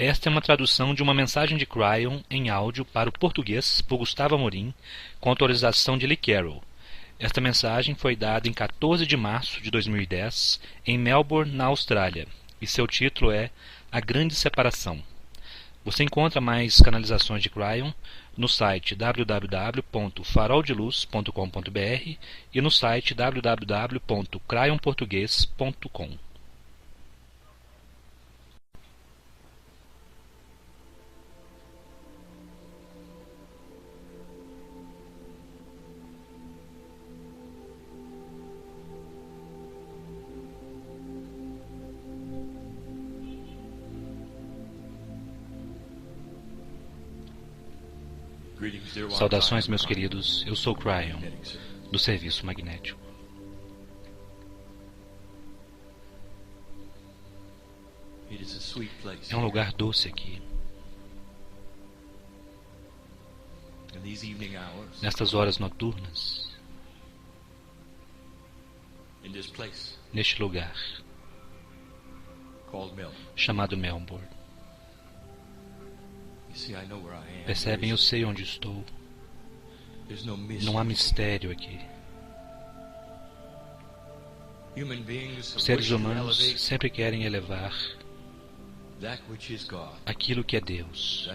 Esta é uma tradução de uma mensagem de Cryon em áudio para o português por Gustavo Amorim, com autorização de Lee Carroll. Esta mensagem foi dada em 14 de março de 2010, em Melbourne, na Austrália, e seu título é A Grande Separação. Você encontra mais canalizações de Cryon no site www.faroldeluz.com.br e no site www.cryonportugues.com. Saudações, meus queridos. Eu sou Cryon, do Serviço Magnético. É um lugar doce aqui. Nestas horas noturnas, neste lugar chamado Melbourne. Percebem, eu sei onde estou. Não há mistério aqui. Os seres humanos sempre querem elevar aquilo que é Deus,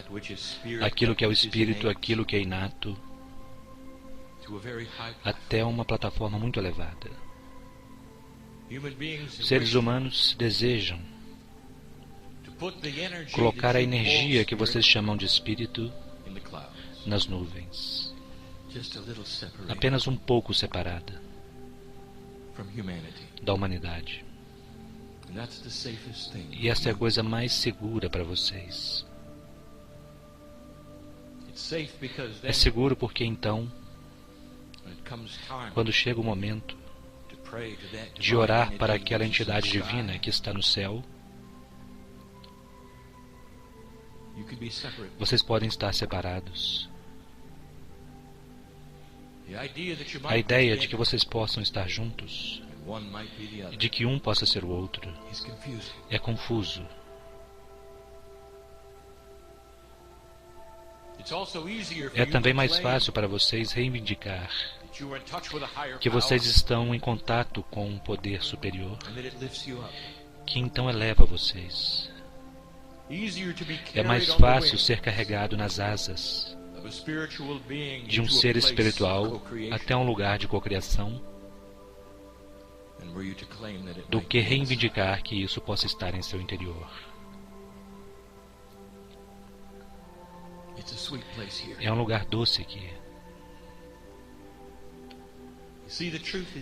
aquilo que é o Espírito, aquilo que é inato, até uma plataforma muito elevada. Os seres humanos desejam colocar a energia que vocês chamam de espírito nas nuvens, apenas um pouco separada da humanidade. E essa é a coisa mais segura para vocês. É seguro porque então, quando chega o momento de orar para aquela entidade divina que está no céu, vocês podem estar separados. A ideia de que vocês possam estar juntos, e de que um possa ser o outro, é confuso. É também mais fácil para vocês reivindicar que vocês estão em contato com um poder superior, que então eleva vocês. É mais fácil ser carregado nas asas de um ser espiritual até um lugar de cocriação do que reivindicar que isso possa estar em seu interior. É um lugar doce aqui.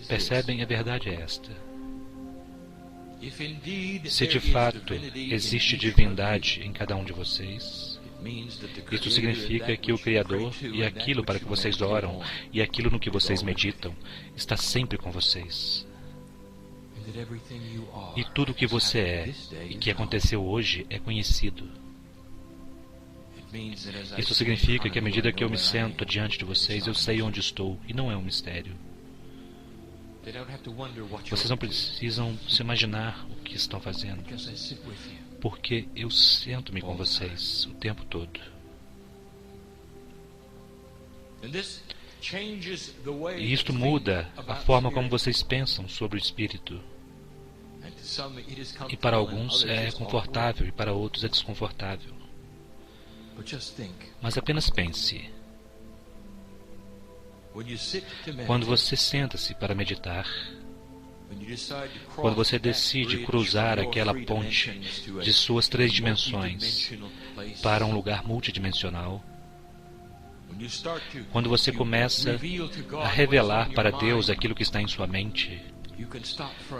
Percebem? A verdade é esta. Se de fato existe divindade em cada um de vocês, isso significa que o Criador e aquilo para que vocês oram e aquilo no que vocês meditam está sempre com vocês. E tudo o que você é e que aconteceu hoje é conhecido. Isso significa que à medida que eu me sento diante de vocês, eu sei onde estou e não é um mistério. Vocês não precisam se imaginar o que estão fazendo, porque eu sento-me com vocês o tempo todo. E isto muda a forma como vocês pensam sobre o Espírito. E para alguns é confortável e para outros é desconfortável. Mas apenas pense. Quando você senta-se para meditar, quando você decide cruzar aquela ponte de suas 3 dimensões para um lugar multidimensional, quando você começa a revelar para Deus aquilo que está em sua mente,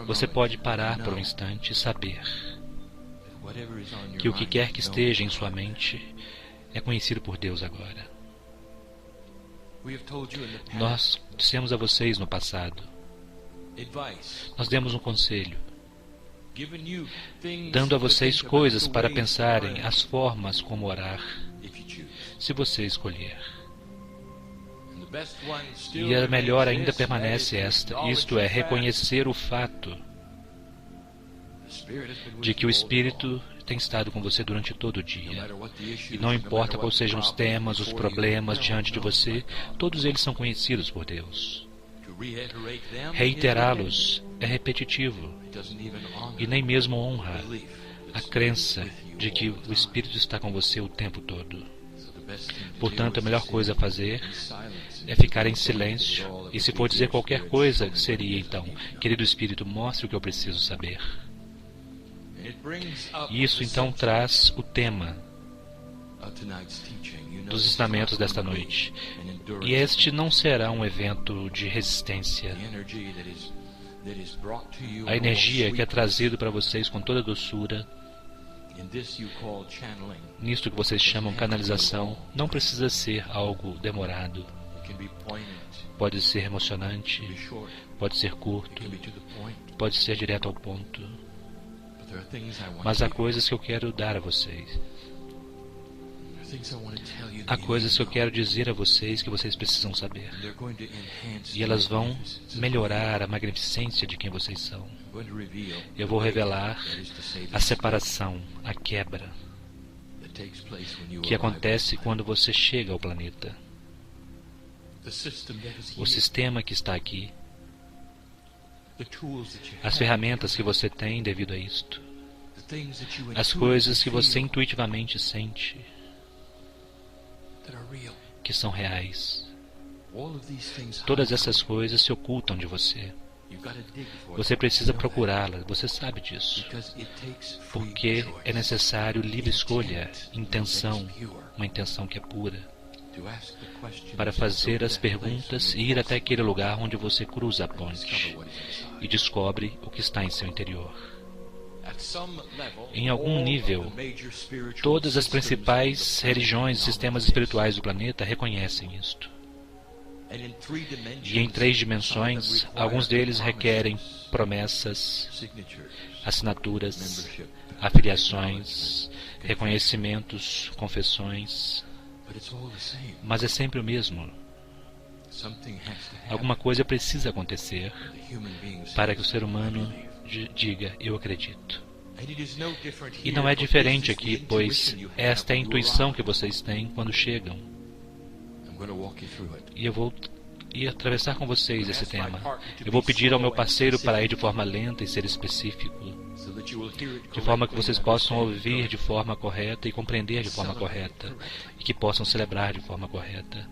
você pode parar por um instante e saber que o que quer que esteja em sua mente é conhecido por Deus agora. Nós dissemos a vocês no passado, nós demos um conselho, dando a vocês coisas para pensarem as formas como orar, se você escolher. E a melhor ainda permanece esta, isto é, reconhecer o fato de que o Espírito tem estado com você durante todo o dia. E não importa quais sejam os temas, os problemas diante de você, todos eles são conhecidos por Deus. Reiterá-los é repetitivo e nem mesmo honra a crença de que o Espírito está com você o tempo todo. Portanto, a melhor coisa a fazer é ficar em silêncio, e se for dizer qualquer coisa, seria então: querido Espírito, mostre o que eu preciso saber. E isso então traz o tema dos ensinamentos desta noite. E este não será um evento de resistência. A energia que é trazida para vocês com toda doçura, nisto que vocês chamam canalização, não precisa ser algo demorado. Pode ser emocionante, pode ser curto, pode ser direto ao ponto. Mas há coisas que eu quero dar a vocês. Há coisas que eu quero dizer a vocês que vocês precisam saber. E elas vão melhorar a magnificência de quem vocês são. Eu vou revelar a separação, a quebra, que acontece quando você chega ao planeta. O sistema que está aqui, as ferramentas que você tem devido a isto, as coisas que você intuitivamente sente, que são reais. Todas essas coisas se ocultam de você. Você precisa procurá-las, você sabe disso. Porque é necessário livre escolha, intenção, uma intenção que é pura, para fazer as perguntas e ir até aquele lugar onde você cruza a ponte e descobre o que está em seu interior. Em algum nível, todas as principais religiões e sistemas espirituais do planeta reconhecem isto. E em 3 dimensões, alguns deles requerem promessas, assinaturas, afiliações, reconhecimentos, confissões. Mas é sempre o mesmo. Alguma coisa precisa acontecer para que o ser humano diga: eu acredito. E não é diferente aqui, pois esta é a intuição que vocês têm quando chegam. E eu vou atravessar com vocês esse tema. Eu vou pedir ao meu parceiro para ir de forma lenta e ser específico, de forma que vocês possam ouvir de forma correta e compreender de forma correta, e que possam celebrar de forma correta.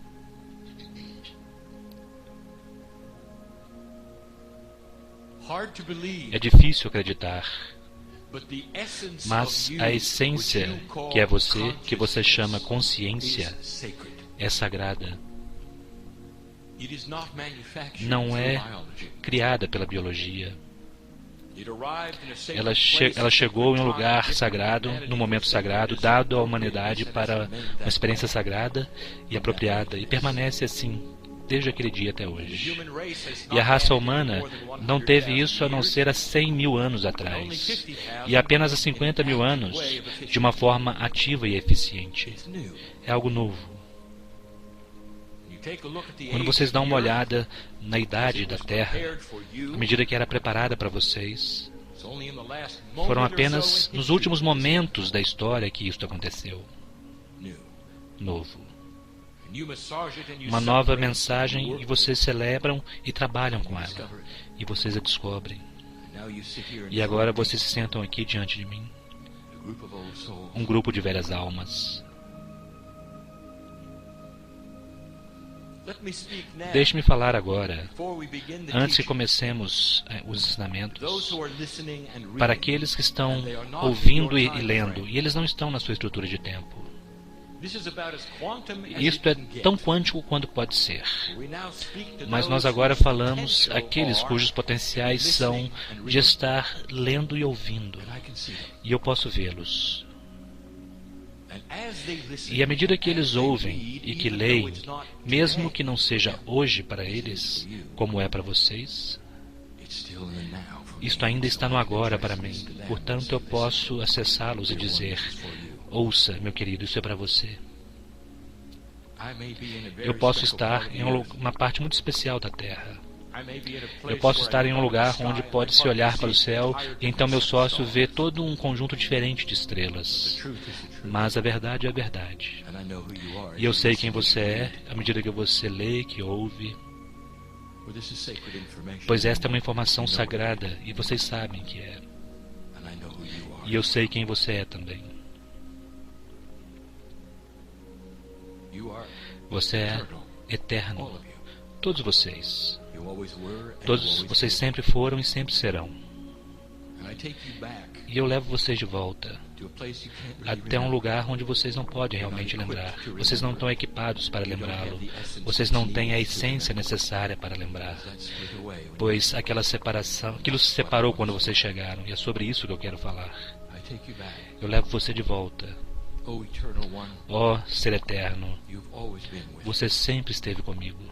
É difícil acreditar, mas a essência que é você, que você chama consciência, é sagrada. Não é criada pela biologia. Ela chegou em um lugar sagrado, num momento sagrado, dado à humanidade para uma experiência sagrada e apropriada, e permanece assim desde aquele dia até hoje. E a raça humana não teve isso a não ser há 100 mil anos atrás, e apenas há 50 mil anos de uma forma ativa e eficiente. É algo novo. Quando vocês dão uma olhada na idade da Terra, à medida que era preparada para vocês, foram apenas nos últimos momentos da história que isto aconteceu. Novo. Uma nova mensagem, e vocês celebram e trabalham com ela. E vocês a descobrem. E agora vocês se sentam aqui diante de mim. Um grupo de velhas almas. Deixe-me falar agora, antes que comecemos os ensinamentos, para aqueles que estão ouvindo e lendo, e eles não estão na sua estrutura de tempo. Isto é tão quântico quanto pode ser. Mas nós agora falamos àqueles cujos potenciais são de estar lendo e ouvindo, e eu posso vê-los. E à medida que eles ouvem e que leem, mesmo que não seja hoje para eles, como é para vocês, isto ainda está no agora para mim. Portanto, eu posso acessá-los e dizer: ouça, meu querido, isso é para você. Eu posso estar em uma parte muito especial da Terra, Eu posso estar em um lugar onde pode-se olhar para o céu e então meu sócio vê todo um conjunto diferente de estrelas. Mas a verdade é a verdade. E eu sei quem você é à medida que você lê, que ouve. Pois esta é uma informação sagrada e vocês sabem que é. E eu sei quem você é também. Você é eterno. Todos vocês. Todos vocês sempre foram e sempre serão. E eu levo vocês de volta até um lugar onde vocês não podem realmente lembrar. Vocês não estão equipados para lembrá-lo. Vocês não têm a essência necessária para lembrar. Pois aquela separação, aquilo se separou quando vocês chegaram. E é sobre isso que eu quero falar. Eu levo você de volta. Ó Ser Eterno, você sempre esteve comigo.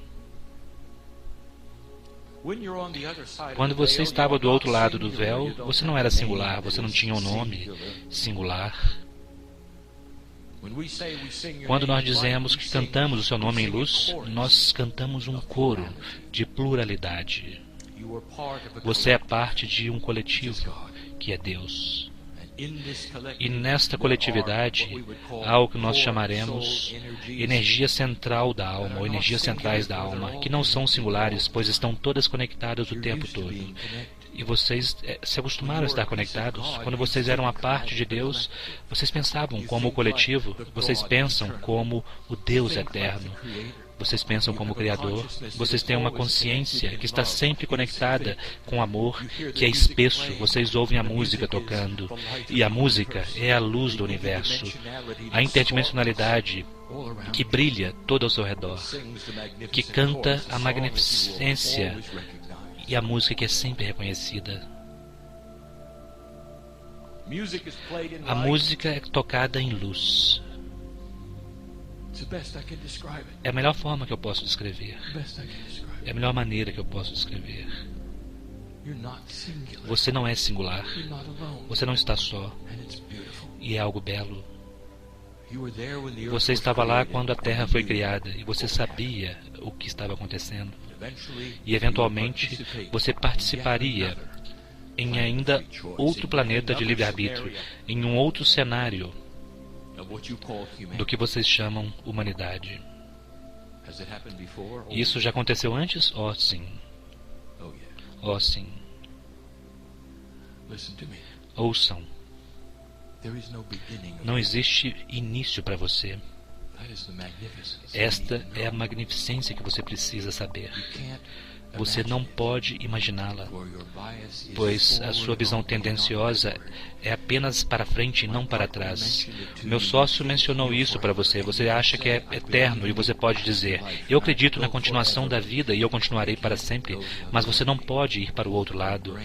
Quando você estava do outro lado do véu, você não era singular, você não tinha um nome singular. Quando nós dizemos que cantamos o seu nome em luz, nós cantamos um coro de pluralidade. Você é parte de um coletivo, que é Deus. E nesta coletividade há o que nós chamaremos energia central da alma, ou energias centrais da alma, que não são singulares, pois estão todas conectadas o tempo todo. E vocês se acostumaram a estar conectados. Quando vocês eram a parte de Deus, vocês pensavam como o coletivo, vocês pensam como o Deus eterno. Vocês pensam como Criador, vocês têm uma consciência que está sempre conectada com amor, que é espesso. Vocês ouvem a música tocando, e a música é a luz do universo, a interdimensionalidade que brilha todo ao seu redor, que canta a magnificência e a música que é sempre reconhecida. A música é tocada em luz. É a melhor forma que eu posso descrever. É a melhor maneira que eu posso descrever. Você não é singular. Você não está só. E é algo belo. Você estava lá quando a Terra foi criada e você sabia o que estava acontecendo. E eventualmente você participaria em ainda outro planeta de livre-arbítrio, em um outro cenário do que vocês chamam humanidade. Isso já aconteceu antes? Oh, sim. Oh, sim. Ouçam. Não existe início para você. Esta é a magnificência que você precisa saber. Você não pode imaginá-la, pois a sua visão tendenciosa é apenas para frente e não para trás. Meu sócio mencionou isso para você. Você acha que é eterno e você pode dizer: eu acredito na continuação da vida e eu continuarei para sempre, mas você não pode ir para o outro lado.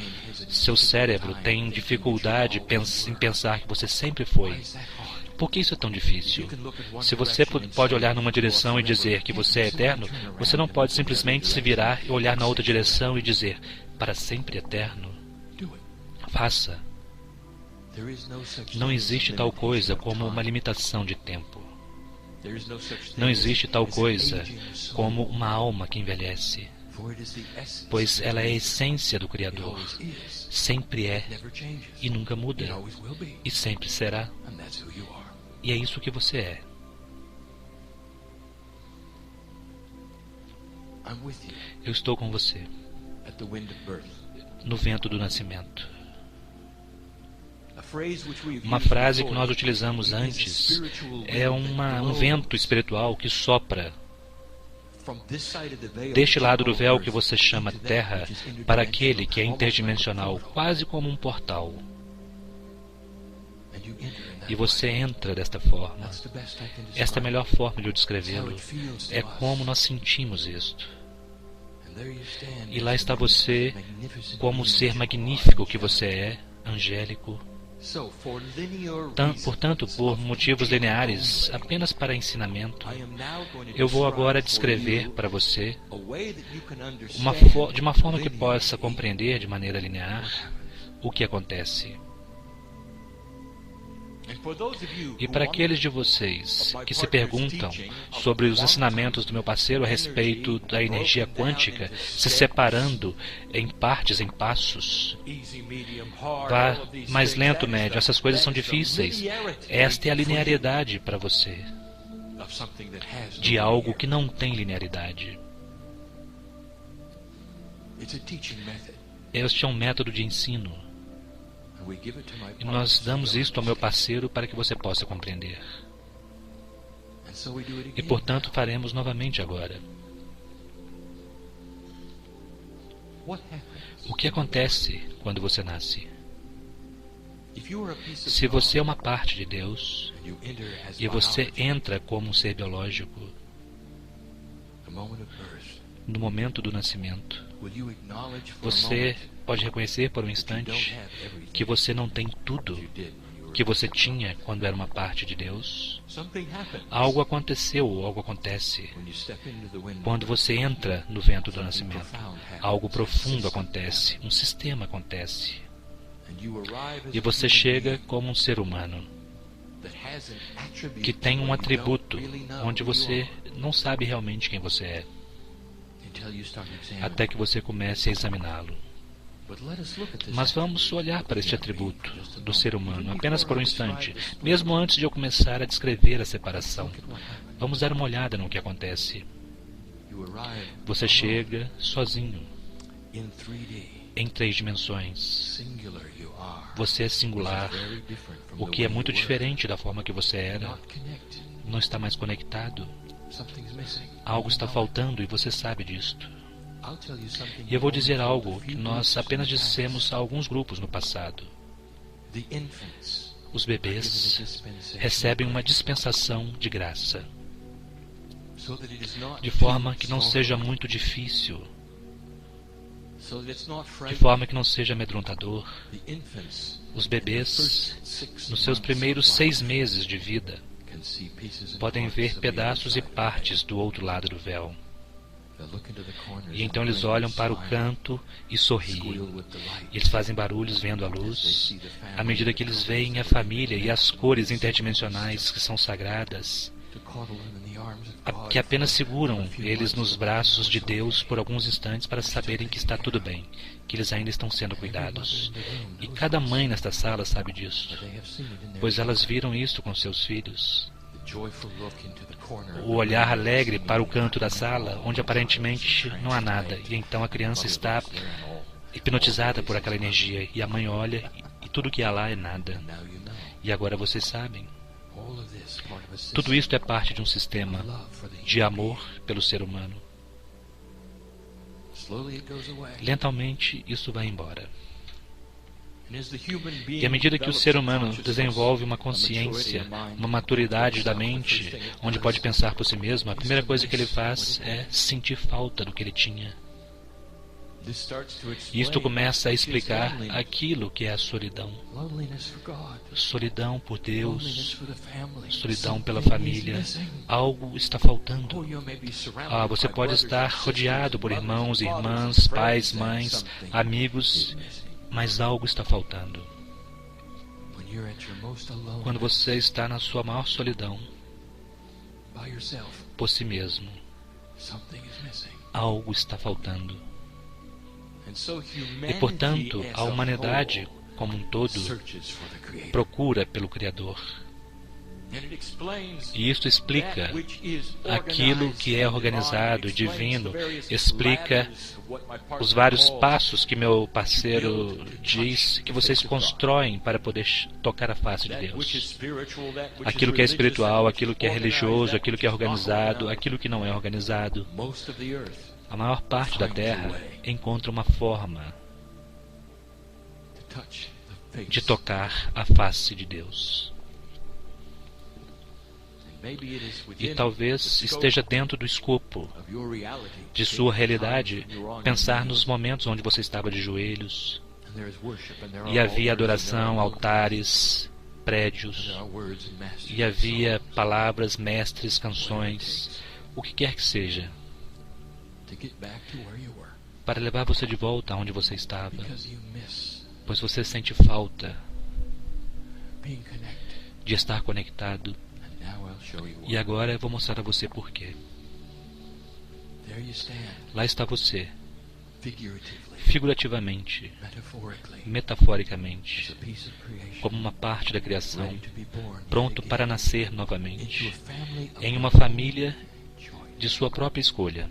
Seu cérebro tem dificuldade em pensar que você sempre foi. Por que isso é tão difícil? Se você pode olhar numa direção e dizer que você é eterno, você não pode simplesmente se virar e olhar na outra direção e dizer: para sempre eterno. Faça. Não existe tal coisa como uma limitação de tempo. Não existe tal coisa como uma alma que envelhece, pois ela é a essência do Criador. Sempre é e nunca muda, e sempre será. E é isso que você é. Eu estou com você no vento do nascimento. Uma frase que nós utilizamos antes é um vento espiritual que sopra deste lado do véu que você chama Terra para aquele que é interdimensional, quase como um portal. E você entra desta forma. Esta é a melhor forma de eu descrevê-lo. É como nós sentimos isto. E lá está você, como o ser magnífico que você é, angélico. Portanto, por motivos lineares, apenas para ensinamento, eu vou agora descrever para você, de uma forma que possa compreender de maneira linear, o que acontece. E para aqueles de vocês que se perguntam sobre os ensinamentos do meu parceiro a respeito da energia quântica se separando em partes, em passos, vá mais lento, médio, essas coisas são difíceis. Esta é a linearidade para você de algo que não tem linearidade. Este é um método de ensino. E nós damos isto ao meu parceiro para que você possa compreender. E, portanto, faremos novamente agora. O que acontece quando você nasce? Se você é uma parte de Deus e você entra como um ser biológico no momento do nascimento, você pode reconhecer por um instante que você não tem tudo que você tinha quando era uma parte de Deus? Algo aconteceu ou algo acontece quando você entra no vento do nascimento. Algo profundo acontece, um sistema acontece. E você chega como um ser humano que tem um atributo onde você não sabe realmente quem você é, até que você comece a examiná-lo. Mas vamos olhar para este atributo do ser humano apenas por um instante, mesmo antes de eu começar a descrever a separação. Vamos dar uma olhada no que acontece. Você chega sozinho, em 3 dimensões. Você é singular, o que é muito diferente da forma que você era. Não está mais conectado. Algo está faltando e você sabe disto. E eu vou dizer algo que nós apenas dissemos a alguns grupos no passado. Os bebês recebem uma dispensação de graça, de forma que não seja muito difícil, de forma que não seja amedrontador. Os bebês, nos seus primeiros 6 meses de vida, podem ver pedaços e partes do outro lado do véu. E então eles olham para o canto e sorriem. Eles fazem barulhos vendo a luz, à medida que eles veem a família e as cores interdimensionais que são sagradas, que apenas seguram eles nos braços de Deus por alguns instantes para saberem que está tudo bem, que eles ainda estão sendo cuidados. E cada mãe nesta sala sabe disso, pois elas viram isso com seus filhos. O olhar alegre para o canto da sala, onde aparentemente não há nada, e então a criança está hipnotizada por aquela energia, e a mãe olha e tudo que há lá é nada. E agora vocês sabem. Tudo isto é parte de um sistema de amor pelo ser humano. Lentamente isso vai embora. E à medida que o ser humano desenvolve uma consciência, uma maturidade da mente, onde pode pensar por si mesmo, a primeira coisa que ele faz é sentir falta do que ele tinha. E isto começa a explicar aquilo que é a solidão. Solidão por Deus, solidão pela família. Algo está faltando. Você pode estar rodeado por irmãos, irmãs, pais, mães, amigos, mas algo está faltando. Quando você está na sua maior solidão, por si mesmo, algo está faltando. E, portanto, a humanidade como um todo procura pelo Criador. E isto explica aquilo que é organizado e divino, explica os vários passos que meu parceiro diz que vocês constroem para poder tocar a face de Deus. Aquilo que é espiritual, aquilo que é religioso, aquilo que é organizado, aquilo que não é organizado. A maior parte da Terra encontra uma forma de tocar a face de Deus. E talvez esteja dentro do escopo de sua realidade pensar nos momentos onde você estava de joelhos e havia adoração, altares, prédios, e havia palavras, mestres, canções, o que quer que seja, para levar você de volta aonde você estava, pois você sente falta de estar conectado. E agora eu vou mostrar a você por quê. Lá está você, figurativamente, metaforicamente, como uma parte da criação, pronto para nascer novamente, em uma família de sua própria escolha,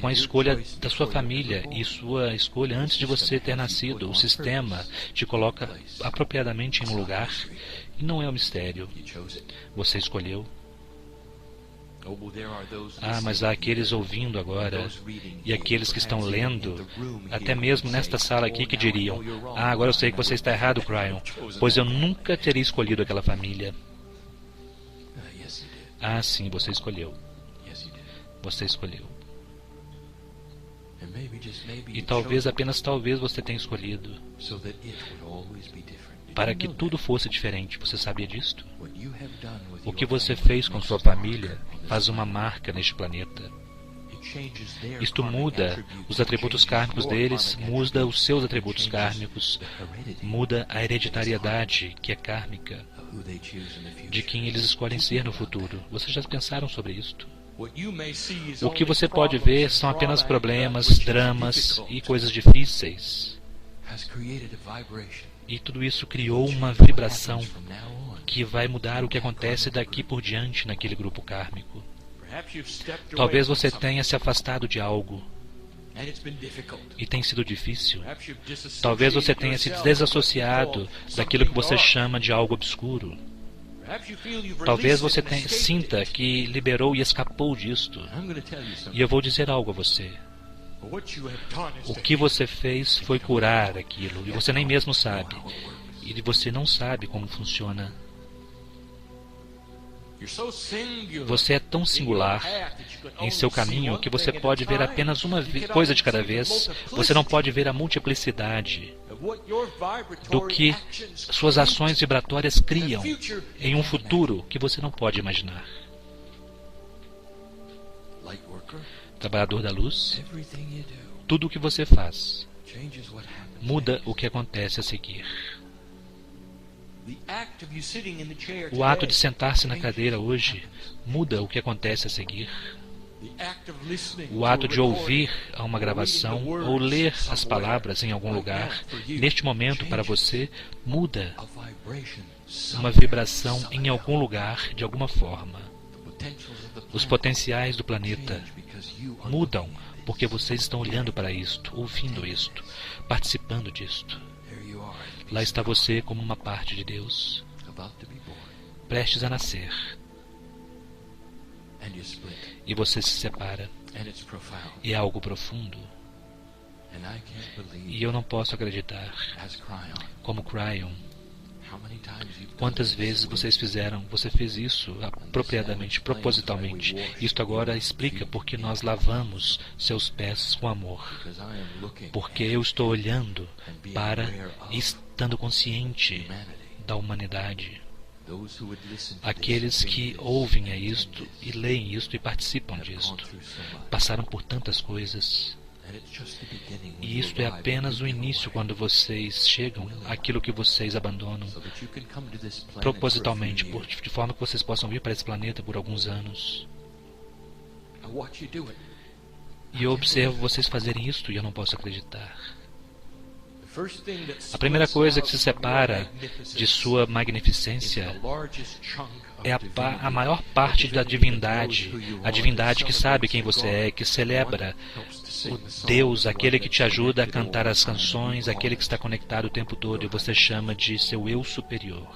com a escolha da sua família e sua escolha antes de você ter nascido. O sistema te coloca apropriadamente em um lugar e não é um mistério. Você escolheu. Mas há aqueles ouvindo agora e aqueles que estão lendo, até mesmo nesta sala aqui, que diriam: agora eu sei que você está errado, Cryon, pois eu nunca teria escolhido aquela família. Sim, você escolheu. Você escolheu. E talvez, apenas talvez, você tenha escolhido para que tudo fosse diferente. Você sabia disto? O que você fez com sua família faz uma marca neste planeta. Isto muda os atributos kármicos deles, muda os seus atributos kármicos, muda a hereditariedade, que é kármica, de quem eles escolhem ser no futuro. Vocês já pensaram sobre isto? O que você pode ver são apenas problemas, dramas e coisas difíceis. E tudo isso criou uma vibração que vai mudar o que acontece daqui por diante naquele grupo kármico. Talvez você tenha se afastado de algo e tem sido difícil. Talvez você tenha se desassociado daquilo que você chama de algo obscuro. Talvez você sinta que liberou e escapou disto. E eu vou dizer algo a você. O que você fez foi curar aquilo, e você nem mesmo sabe. E você não sabe como funciona. Você é tão singular em seu caminho que você pode ver apenas uma coisa de cada vez. Você não pode ver a multiplicidade do que suas ações vibratórias criam em um futuro que você não pode imaginar. Trabalhador da luz, tudo o que você faz muda o que acontece a seguir. O ato de sentar-se na cadeira hoje muda o que acontece a seguir. O ato de ouvir a uma gravação ou ler as palavras em algum lugar, neste momento para você, muda uma vibração em algum lugar, de alguma forma. Os potenciais do planeta mudam porque vocês estão olhando para isto, ouvindo isto, participando disto. Lá está você como uma parte de Deus, prestes a nascer. E você se separa. E é algo profundo. E eu não posso acreditar, como Cryon, quantas vezes você fez isso apropriadamente, propositalmente. Isto agora explica porque nós lavamos seus pés com amor. Porque eu estou olhando para e estando consciente da humanidade. Aqueles que ouvem a isto e leem isto e participam disto passaram por tantas coisas. E isto é apenas o início quando vocês chegam àquilo que vocês abandonam propositalmente, de forma que vocês possam vir para esse planeta por alguns anos. E eu observo vocês fazerem isto e eu não posso acreditar. A primeira coisa que se separa de sua magnificência é a maior parte da divindade, a divindade que sabe quem você é, que celebra o Deus, aquele que te ajuda a cantar as canções, aquele que está conectado o tempo todo e você chama de seu eu superior.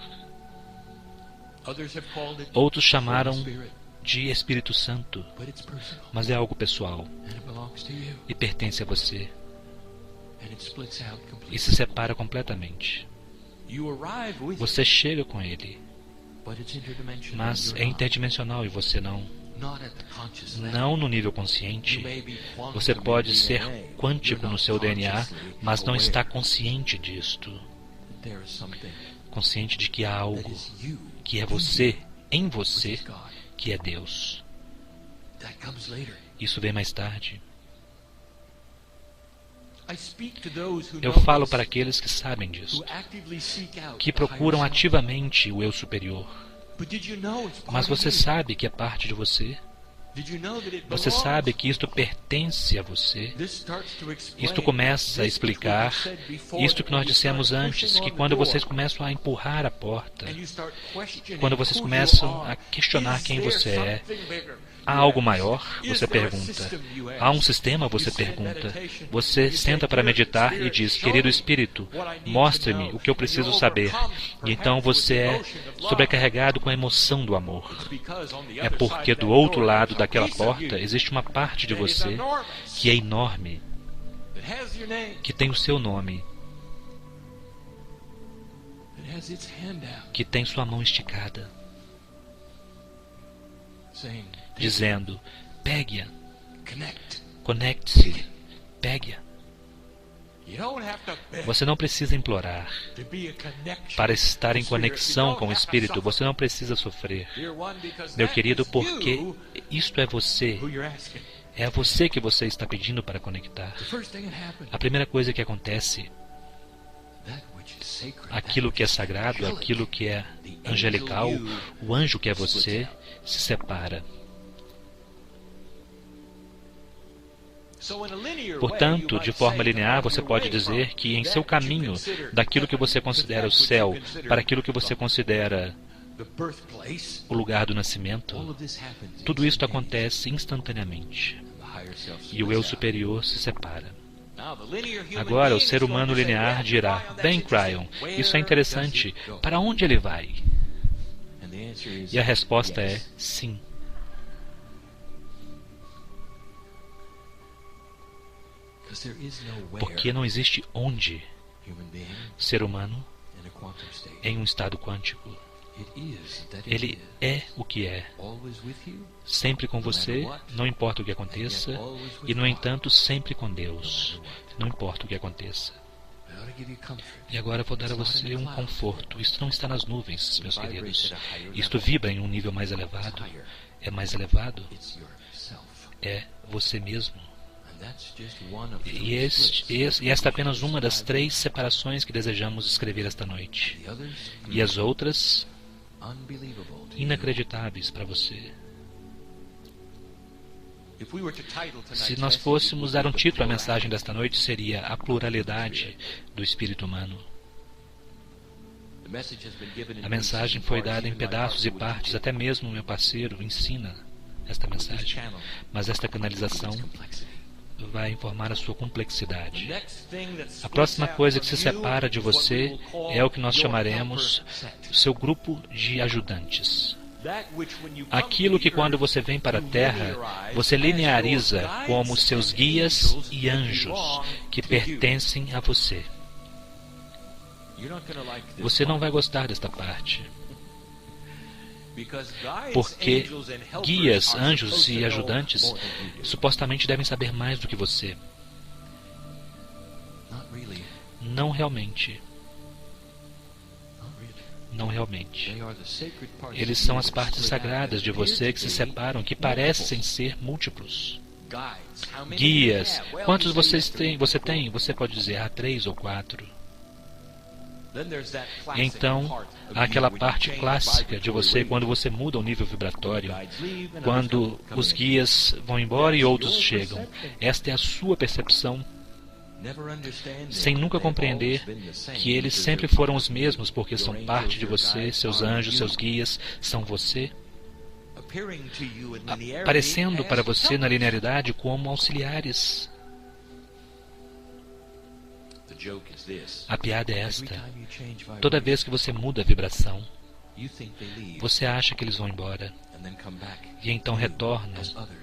Outros chamaram de Espírito Santo, mas é algo pessoal e pertence a você. E se separa completamente. Você chega com ele, mas é interdimensional e você não. Não no nível consciente. Você pode ser quântico no seu DNA, mas não está consciente disto. Consciente de que há algo que é você, em você, que é Deus. Isso vem mais tarde. Eu falo para aqueles que sabem disso, que procuram ativamente o eu superior. Mas você sabe que é parte de você? Você sabe que isto pertence a você? Isto começa a explicar isto que nós dissemos antes, que quando vocês começam a empurrar a porta, quando vocês começam a questionar quem você é, há algo maior? Você pergunta. Há um sistema? Você pergunta. Você senta para meditar e diz, querido Espírito, mostre-me o que eu preciso saber. E então você é sobrecarregado com a emoção do amor. É porque do outro lado daquela porta existe uma parte de você que é enorme, que tem o seu nome, que tem sua mão esticada, dizendo, pegue-a, conecte-se, pegue-a. Você não precisa implorar para estar em conexão com o Espírito. Você não precisa sofrer, meu querido, porque isto é você. É a você que você está pedindo para conectar. A primeira coisa que acontece, aquilo que é sagrado, aquilo que é angelical, o anjo que é você, se separa. Portanto, de forma linear, você pode dizer que em seu caminho daquilo que você considera o céu para aquilo que você considera o lugar do nascimento, tudo isto acontece instantaneamente. E o eu superior se separa. Agora, o ser humano linear dirá, bem, Cryon, isso é interessante, para onde ele vai? E a resposta é sim. Porque não existe onde ser humano em um estado quântico. Ele é o que é, sempre com você, não importa o que aconteça, e no entanto sempre com Deus, não importa o que aconteça. E agora vou dar a você um conforto. Isto não está nas nuvens, meus queridos. Isto vibra em um nível mais elevado. É mais elevado? É você mesmo. E esta é apenas uma das 3 separações que desejamos escrever esta noite. E as outras, inacreditáveis para você. Se nós fôssemos dar um título à mensagem desta noite, seria A Pluralidade do Espírito Humano. A mensagem foi dada em pedaços e partes, até mesmo meu parceiro ensina esta mensagem. Mas esta canalização vai informar a sua complexidade. A próxima coisa que se separa de você é o que nós chamaremos o seu grupo de ajudantes. Aquilo que quando você vem para a Terra, você lineariza como seus guias e anjos que pertencem a você. Você não vai gostar desta parte. Porque guias, anjos e ajudantes supostamente devem saber mais do que você. Não realmente. Não realmente. Eles são as partes sagradas de você que se separam, que parecem ser múltiplos. Guias. Quantos você tem? Você pode dizer 3 ou 4. E então, há aquela parte clássica de você quando você muda o nível vibratório, quando os guias vão embora e outros chegam. Esta é a sua percepção, sem nunca compreender que eles sempre foram os mesmos, porque são parte de você, seus anjos, seus guias, são você, aparecendo para você na linearidade como auxiliares. A piada é esta. Toda vez que você muda a vibração, você acha que eles vão embora. E então retornam,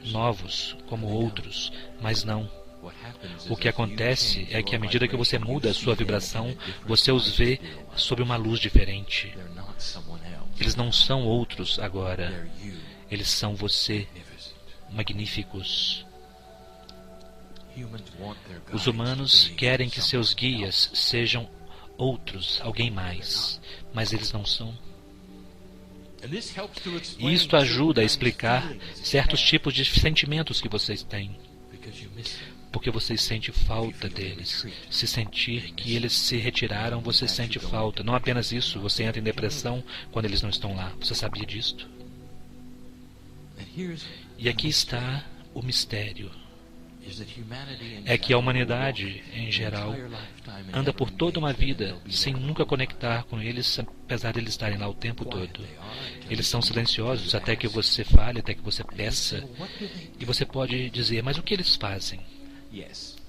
novos, como outros, mas não. O que acontece é que à medida que você muda a sua vibração, você os vê sob uma luz diferente. Eles não são outros agora. Eles são você, magníficos. Os humanos querem que seus guias sejam outros, alguém mais, mas eles não são. E isto ajuda a explicar certos tipos de sentimentos que vocês têm, porque você sente falta deles. Se sentir que eles se retiraram, você sente falta. Não apenas isso, você entra em depressão quando eles não estão lá. Você sabia disto? E aqui está o mistério. É que a humanidade, em geral, anda por toda uma vida sem nunca conectar com eles, apesar de eles estarem lá o tempo todo. Eles são silenciosos até que você fale, até que você peça. E você pode dizer, mas o que eles fazem?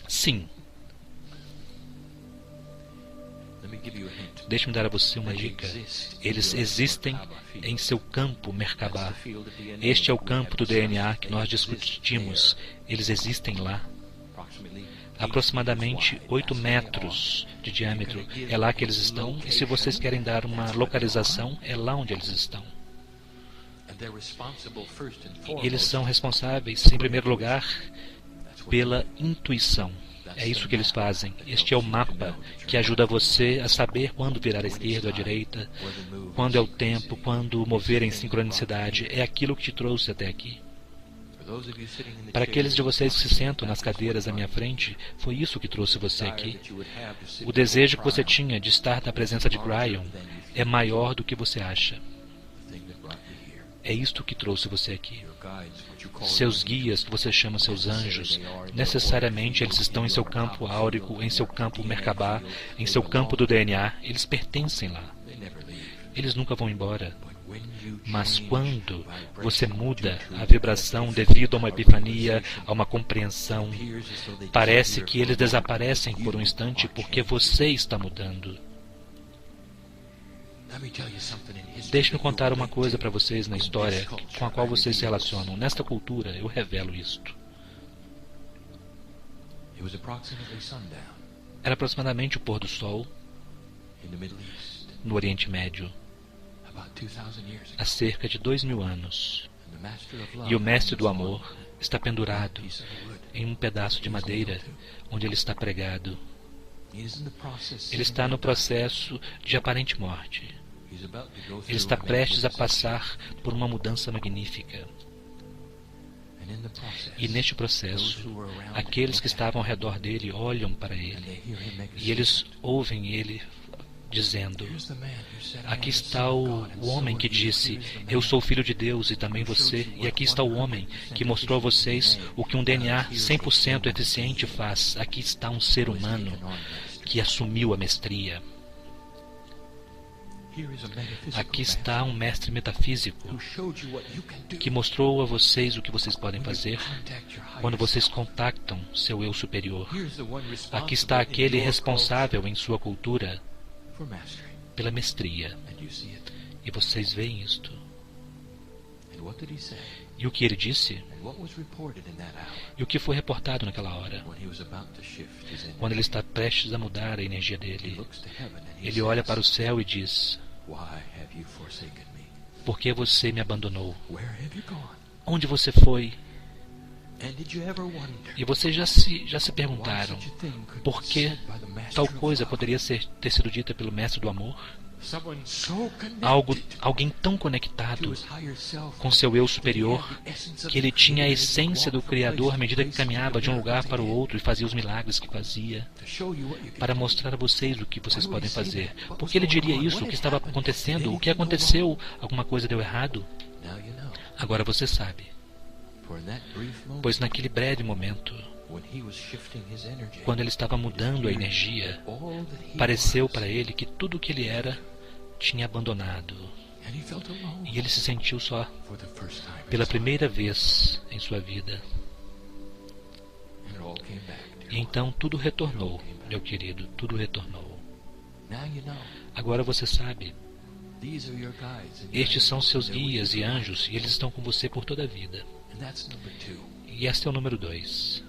Sim. Deixe-me dar a você uma dica. Eles existem em seu campo Merkabah. Este é o campo do DNA que nós discutimos. Eles existem lá. Aproximadamente 8 metros de diâmetro. É lá que eles estão. E se vocês querem dar uma localização, é lá onde eles estão. E eles são responsáveis, em primeiro lugar, pela intuição. É isso que eles fazem. Este é o mapa que ajuda você a saber quando virar à esquerda ou à direita, quando é o tempo, quando mover em sincronicidade. É aquilo que te trouxe até aqui. Para aqueles de vocês que se sentam nas cadeiras à minha frente, foi isso que trouxe você aqui. O desejo que você tinha de estar na presença de Gryon é maior do que você acha. É isto que trouxe você aqui. Seus guias, que você chama seus anjos, necessariamente eles estão em seu campo áurico, em seu campo Merkabah, em seu campo do DNA. Eles pertencem lá. Eles nunca vão embora. Mas quando você muda a vibração devido a uma epifania, a uma compreensão, parece que eles desaparecem por um instante porque você está mudando. Deixe-me contar uma coisa para vocês na história com a qual vocês se relacionam. Nesta cultura, eu revelo isto. Era aproximadamente o pôr do sol no Oriente Médio, há cerca de 2000 anos. E o Mestre do Amor está pendurado em um pedaço de madeira onde ele está pregado. Ele está no processo de aparente morte. Ele está prestes a passar por uma mudança magnífica. E neste processo, aqueles que estavam ao redor dele olham para ele e eles ouvem ele dizendo: aqui está o homem que disse, eu sou filho de Deus e também você, e aqui está o homem que mostrou a vocês o que um DNA 100% eficiente faz. Aqui está um ser humano que assumiu a mestria. Aqui está um mestre metafísico que mostrou a vocês o que vocês podem fazer quando vocês contactam seu eu superior. Aqui está aquele responsável em sua cultura pela mestria. E vocês veem isto. E o que ele disse? E o que foi reportado naquela hora? Quando ele está prestes a mudar a energia dele, ele olha para o céu e diz: por que você me abandonou? Onde você foi? E vocês já se perguntaram por que tal coisa poderia ter sido dita pelo Mestre do Amor? Alguém tão conectado com seu eu superior que ele tinha a essência do Criador à medida que caminhava de um lugar para o outro e fazia os milagres que fazia, para mostrar a vocês o que vocês podem fazer. Por que ele diria isso? O que estava acontecendo? O que aconteceu? Alguma coisa deu errado? Agora você sabe. Pois naquele breve momento, quando ele estava mudando a energia, pareceu para ele que tudo o que ele era tinha abandonado. E ele se sentiu só pela primeira vez em sua vida. E então tudo retornou, meu querido, tudo retornou. Agora você sabe. Estes são seus guias e anjos, e eles estão com você por toda a vida. E este é o número 2.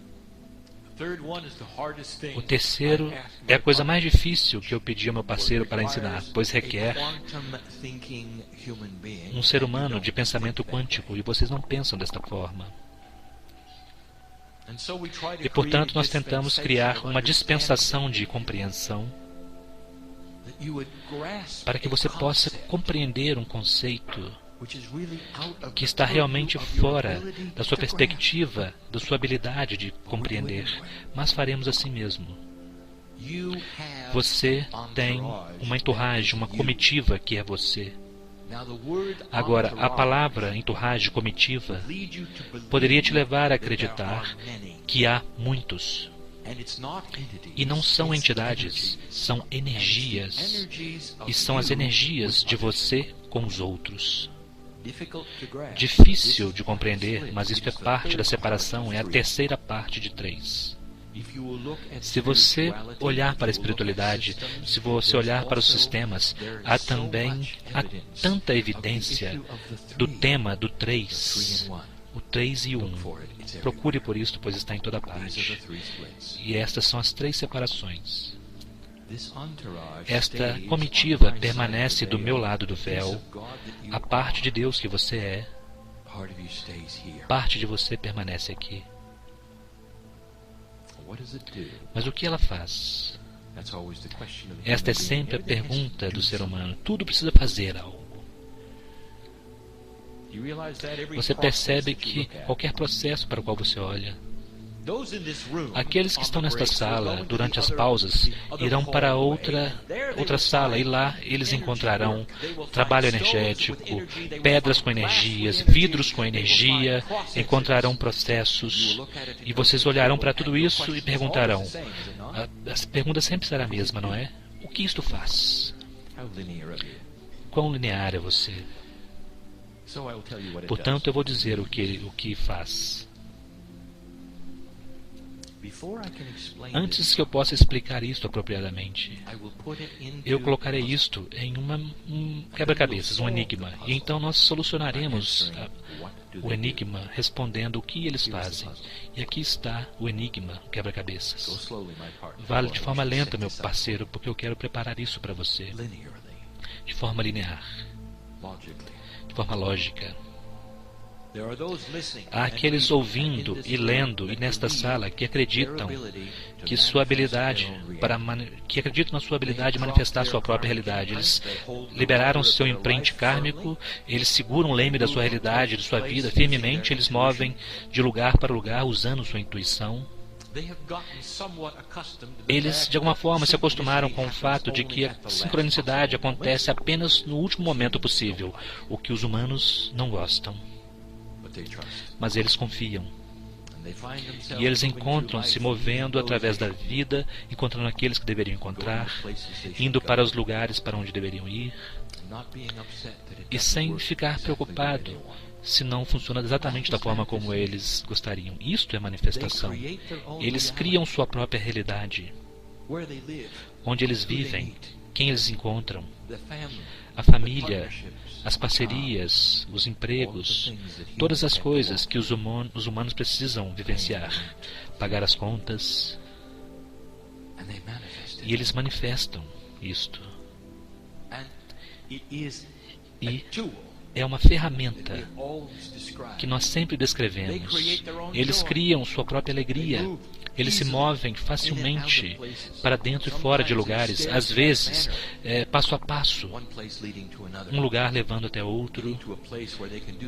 O terceiro é a coisa mais difícil que eu pedi ao meu parceiro para ensinar, pois requer um ser humano de pensamento quântico, e vocês não pensam desta forma. E, portanto, nós tentamos criar uma dispensação de compreensão para que você possa compreender um conceito que está realmente fora da sua perspectiva, da sua habilidade de compreender, mas faremos assim mesmo. Você tem uma entourage, uma comitiva que é você. Agora, a palavra entourage, comitiva, poderia te levar a acreditar que há muitos. E não são entidades, são energias. E são as energias de você com os outros. Difícil de compreender, mas isso é parte da separação, é a terceira parte de 3. Se você olhar para a espiritualidade, se você olhar para os sistemas, há tanta evidência do tema do 3, o 3 e 1. Procure por isto, pois está em toda parte. E estas são as 3 separações. Esta comitiva permanece do meu lado do véu. A parte de Deus que você é, parte de você permanece aqui. Mas o que ela faz? Esta é sempre a pergunta do ser humano. Tudo precisa fazer algo. Você percebe que qualquer processo para o qual você olha, aqueles que estão nesta sala, durante as pausas, irão para outra sala e lá eles encontrarão trabalho energético, pedras com energias, vidros com energia, encontrarão processos, e vocês olharão para tudo isso e perguntarão, a pergunta sempre será a mesma, não é? O que isto faz? Quão linear é você? Portanto, eu vou dizer o que faz. Antes que eu possa explicar isto apropriadamente, eu colocarei isto em um quebra-cabeças, um enigma, e então nós solucionaremos o enigma respondendo o que eles fazem. E aqui está o enigma, o quebra-cabeças. Vale de forma lenta, meu parceiro, porque eu quero preparar isso para você. De forma linear, de forma lógica. Há aqueles ouvindo e lendo e nesta sala que acreditam que sua habilidade que acreditam na sua habilidade de manifestar sua própria realidade. Eles liberaram seu imprint kármico, eles seguram o leme da sua realidade, de sua vida firmemente, eles movem de lugar para lugar usando sua intuição. Eles, de alguma forma, se acostumaram com o fato de que a sincronicidade acontece apenas no último momento possível, o que os humanos não gostam. Mas eles confiam. E eles encontram-se movendo através da vida, encontrando aqueles que deveriam encontrar, indo para os lugares para onde deveriam ir, e sem ficar preocupado se não funciona exatamente da forma como eles gostariam. Isto é manifestação. Eles criam sua própria realidade. Onde eles vivem, quem eles encontram, a família, as parcerias, os empregos, todas as coisas que os humanos precisam vivenciar, pagar as contas. E eles manifestam isto. E é uma ferramenta que nós sempre descrevemos. Eles criam sua própria alegria. Eles se movem facilmente para dentro e fora de lugares, às vezes, passo a passo, um lugar levando até outro,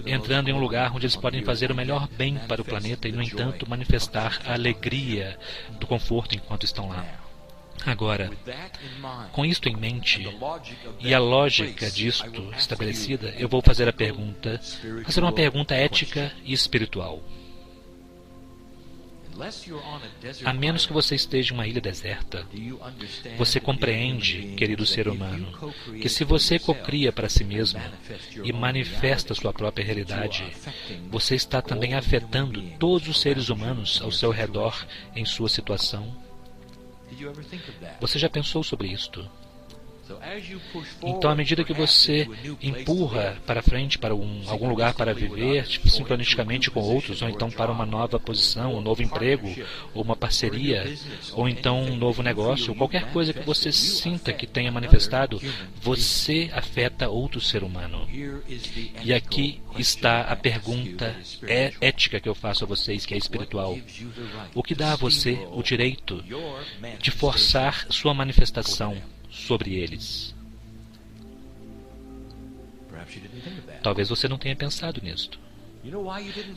entrando em um lugar onde eles podem fazer o melhor bem para o planeta e, no entanto, manifestar a alegria do conforto enquanto estão lá. Agora, com isto em mente e a lógica disto estabelecida, eu vou fazer uma pergunta ética e espiritual. A menos que você esteja em uma ilha deserta, você compreende, querido ser humano, que se você cocria para si mesmo e manifesta sua própria realidade, você está também afetando todos os seres humanos ao seu redor em sua situação. Você já pensou sobre isto? Então, à medida que você empurra para frente para algum lugar para viver, sincronisticamente com outros, ou então para uma nova posição, um novo emprego, ou uma parceria, ou então um novo negócio, ou qualquer coisa que você sinta que tenha manifestado, você afeta outro ser humano. E aqui está a pergunta ética que eu faço a vocês, que é espiritual. O que dá a você o direito de forçar sua manifestação sobre eles? Talvez você não tenha pensado nisto.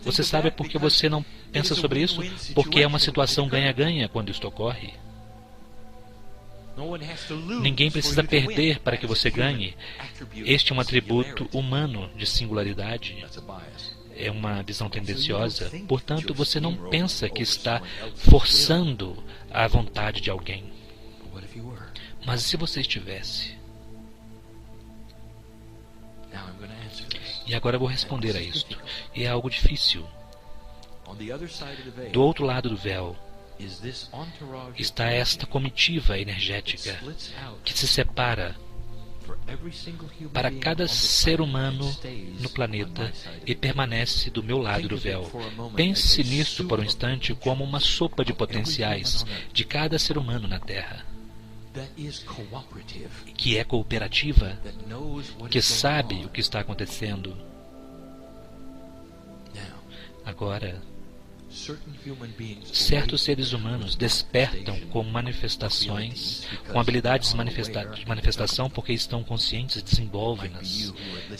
Você sabe por que você não pensa sobre isso? Porque é uma situação ganha-ganha quando isto ocorre. Ninguém precisa perder para que você ganhe. Este é um atributo humano de singularidade. É uma visão tendenciosa. Portanto, você não pensa que está forçando a vontade de alguém. Mas e se você estivesse? E agora eu vou responder a isto. E é algo difícil. Do outro lado do véu está esta comitiva energética que se separa para cada ser humano no planeta e permanece do meu lado do véu. Pense nisto por um instante como uma sopa de potenciais de cada ser humano na Terra, que é cooperativa, que sabe o que está acontecendo. Agora, certos seres humanos despertam com manifestações, com habilidades de manifestação, porque estão conscientes e desenvolvem-nas.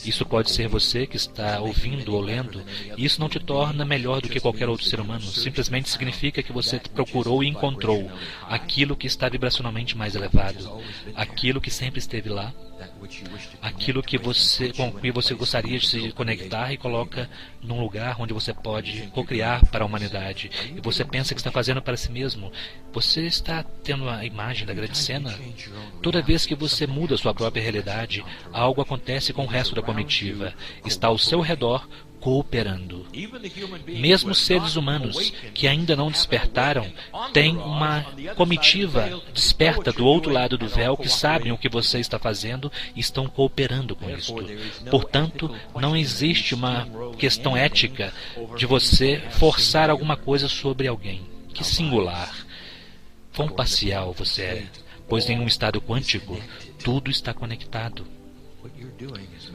Isso pode ser você que está ouvindo ou lendo, e isso não te torna melhor do que qualquer outro ser humano. Simplesmente significa que você procurou e encontrou aquilo que está vibracionalmente mais elevado, aquilo que sempre esteve lá, aquilo que com que você gostaria de se conectar e coloca num lugar onde você pode cocriar para a humanidade. E você pensa que está fazendo para si mesmo. Você está tendo a imagem da grande cena? Toda vez que você muda a sua própria realidade, algo acontece com o resto da comitiva. Está ao seu redor, cooperando. Mesmo seres humanos que ainda não despertaram têm uma comitiva desperta do outro lado do véu que sabem o que você está fazendo e estão cooperando com isto. Portanto, não existe uma questão ética de você forçar alguma coisa sobre alguém. Que singular! Quão parcial você é, pois em um estado quântico tudo está conectado.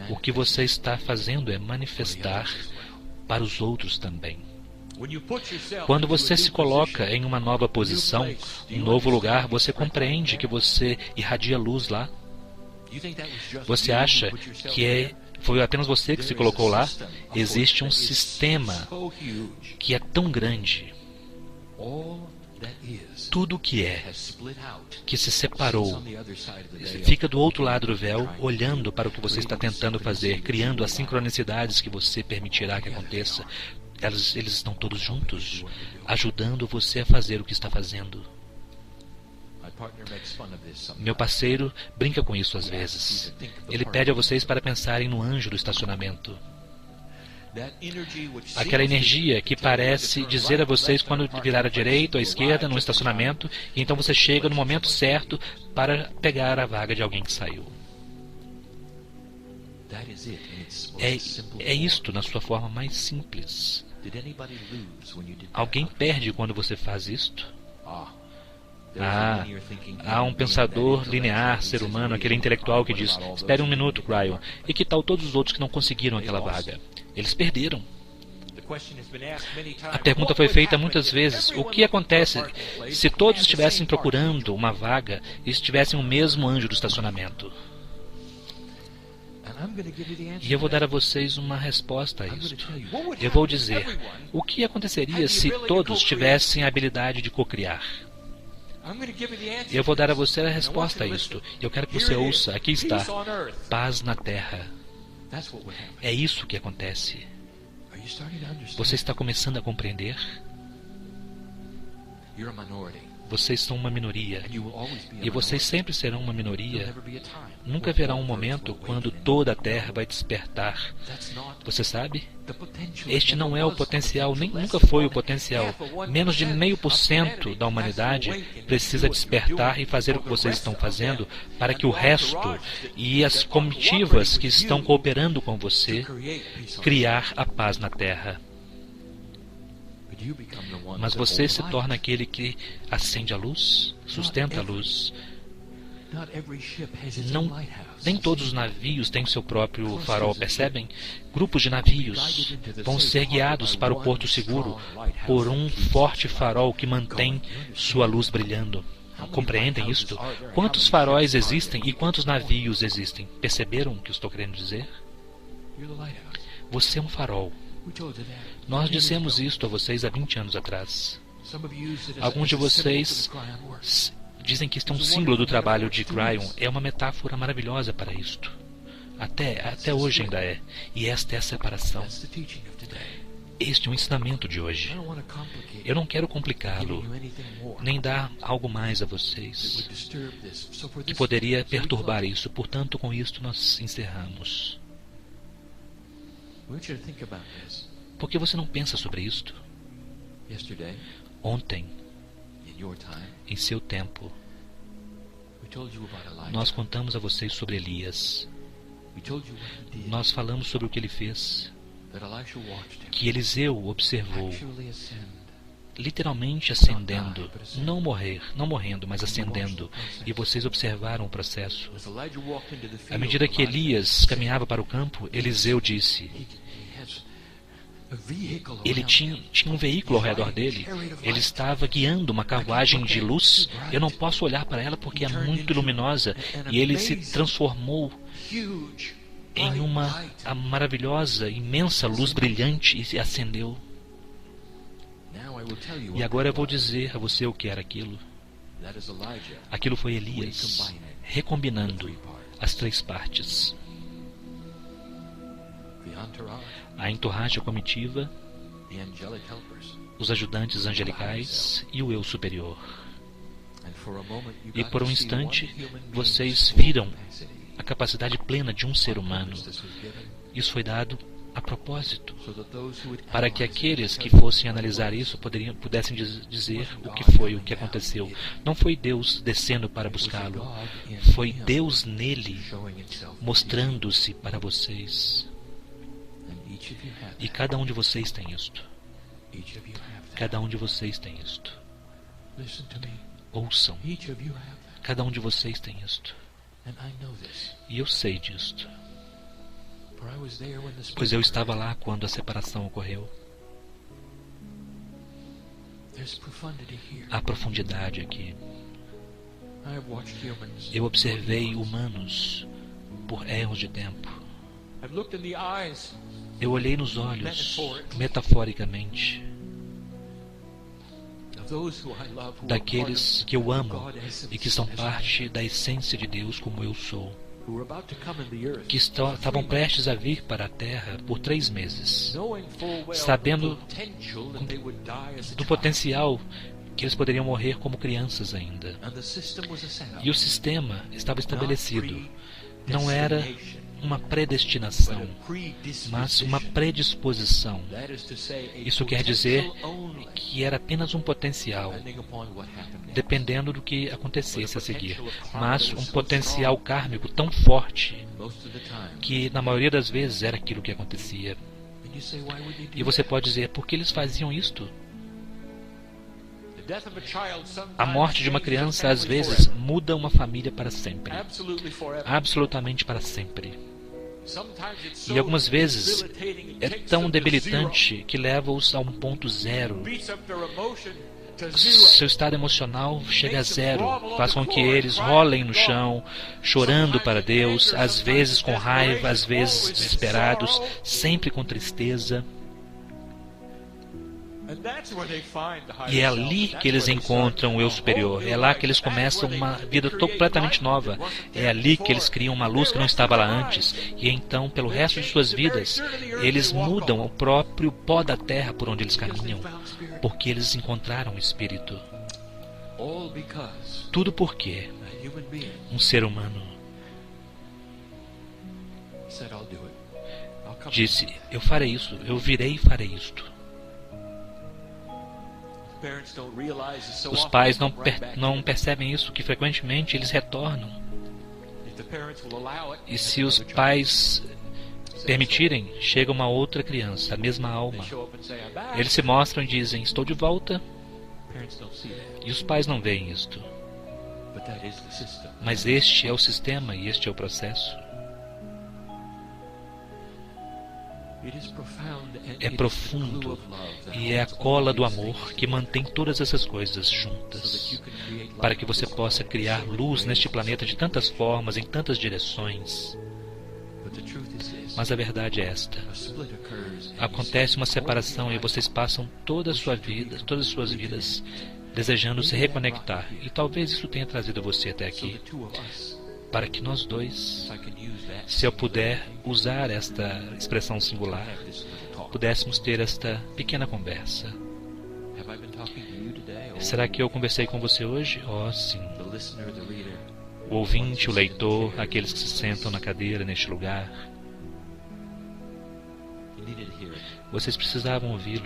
O que você está fazendo é manifestar para os outros também. Quando você se coloca em uma nova posição, um novo lugar, você compreende que você irradia luz lá? Você acha que foi apenas você que se colocou lá? Existe um sistema que é tão grande. Tudo o que é, que se separou, fica do outro lado do véu, olhando para o que você está tentando fazer, criando as sincronicidades que você permitirá que aconteça. Eles estão todos juntos, ajudando você a fazer o que está fazendo. Meu parceiro brinca com isso às vezes. Ele pede a vocês para pensarem no anjo do estacionamento. Aquela energia que parece dizer a vocês quando virar à direita ou à esquerda no estacionamento, e então você chega no momento certo para pegar a vaga de alguém que saiu. É isto na sua forma mais simples. Alguém perde quando você faz isto? Há um pensador linear, ser humano, aquele intelectual que diz: espere um minuto, Cryon. E que tal todos os outros que não conseguiram aquela vaga? Eles perderam. A pergunta foi feita muitas vezes: o que acontece se todos estivessem procurando uma vaga e estivessem o mesmo anjo do estacionamento? E eu vou dar a vocês uma resposta a isto. Eu vou dizer: o que aconteceria se todos tivessem a habilidade de cocriar? Eu vou dar a você a resposta a isto. Eu quero que você ouça. Aqui está: paz na Terra. É isso que acontece. Você está começando a compreender? Vocês são uma minoria. E vocês sempre serão uma minoria. Nunca haverá um momento quando toda a Terra vai despertar. Você sabe? Este não é o potencial, nem nunca foi o potencial. Menos de 0,5% da humanidade precisa despertar e fazer o que vocês estão fazendo para que o resto e as comitivas que estão cooperando com você criar a paz na Terra. Mas você se torna aquele que acende a luz, sustenta a luz. Nem todos os navios têm seu próprio farol, percebem? Grupos de navios vão ser guiados para o porto seguro por um forte farol que mantém sua luz brilhando. Compreendem isto? Quantos faróis existem e quantos navios existem? Perceberam o que eu estou querendo dizer? Você é um farol. Nós dissemos isto a vocês há 20 anos atrás. Alguns de vocês dizem que isto é um símbolo do trabalho de Cryon. É uma metáfora maravilhosa para isto. Até hoje ainda é. E esta é a separação. Este é o ensinamento de hoje. Eu não quero complicá-lo, nem dar algo mais a vocês que poderia perturbar isso. Portanto, com isto nós encerramos. Por que você não pensa sobre isto? Ontem, em seu tempo, nós contamos a vocês sobre Elias. Nós falamos sobre o que ele fez, que Eliseu observou, literalmente ascendendo, não morrendo, mas ascendendo, e vocês observaram o processo. À medida que Elias caminhava para o campo, Eliseu disse, ele tinha um veículo ao redor dele, ele estava guiando uma carruagem de luz. Eu não posso olhar para ela porque é muito luminosa, e ele se transformou em uma maravilhosa, imensa luz brilhante e se acendeu. E agora eu vou dizer a você o que era aquilo. Aquilo foi Elias recombinando as 3 partes. A entourage, a comitiva, os ajudantes angelicais e o eu superior. E por um instante vocês viram a capacidade plena de um ser humano. Isso foi dado a propósito, para que aqueles que fossem analisar isso pudessem dizer o que foi, o que aconteceu. Não foi Deus descendo para buscá-lo, foi Deus nele mostrando-se para vocês. E cada um de vocês tem isto. Cada um de vocês tem isto. Ouçam. Cada um de vocês tem isto. E eu sei disto, pois eu estava lá quando a separação ocorreu. Há profundidade aqui. Eu observei humanos por erros de tempo. Eu olhei nos olhos, metaforicamente, daqueles que eu amo e que são parte da essência de Deus como eu sou, que estavam prestes a vir para a Terra por 3 meses, sabendo do potencial que eles poderiam morrer como crianças ainda. E o sistema estava estabelecido. Não era uma predestinação, mas uma predisposição. Isso quer dizer que era apenas um potencial, dependendo do que acontecesse a seguir, mas um potencial kármico tão forte que na maioria das vezes era aquilo que acontecia. E você pode dizer, por que eles faziam isto? A morte de uma criança às vezes muda uma família para sempre, absolutamente para sempre. E algumas vezes é tão debilitante que leva-os a um ponto zero. Seu estado emocional chega a zero, faz com que eles rolem no chão, chorando para Deus, às vezes com raiva, às vezes desesperados, sempre com tristeza. E é ali que eles encontram o eu superior. É lá que eles começam uma vida completamente nova. É ali que eles criam uma luz que não estava lá antes. E então, pelo resto de suas vidas, eles mudam o próprio pó da terra por onde eles caminham, porque eles encontraram o Espírito. Tudo porque um ser humano disse, eu farei isso, eu virei e farei isto. Os pais não percebem isso, que frequentemente eles retornam. E se os pais permitirem, chega uma outra criança, a mesma alma. Eles se mostram e dizem, estou de volta. E os pais não veem isto. Mas este é o sistema e este é o processo. É profundo e é a cola do amor que mantém todas essas coisas juntas, para que você possa criar luz neste planeta de tantas formas, em tantas direções. Mas a verdade é esta. Acontece uma separação e vocês passam todas as suas vidas, desejando se reconectar. E talvez isso tenha trazido você até aqui, para que nós dois, se eu puder usar esta expressão singular, pudéssemos ter esta pequena conversa. Será que eu conversei com você hoje? Oh, sim. O ouvinte, o leitor, aqueles que se sentam na cadeira neste lugar. Vocês precisavam ouvi-lo,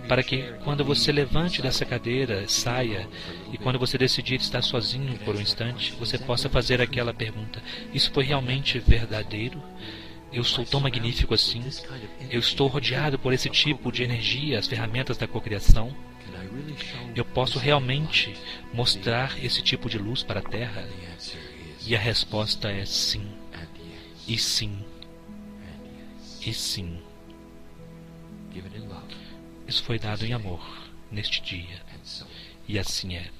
para que quando você levante dessa cadeira, saia, e quando você decidir estar sozinho por um instante, você possa fazer aquela pergunta: isso foi realmente verdadeiro? Eu sou tão magnífico assim? Eu estou rodeado por esse tipo de energia, as ferramentas da cocriação? Eu posso realmente mostrar esse tipo de luz para a Terra? E a resposta é sim, e sim, e sim. Isso foi dado em amor, neste dia. E assim é.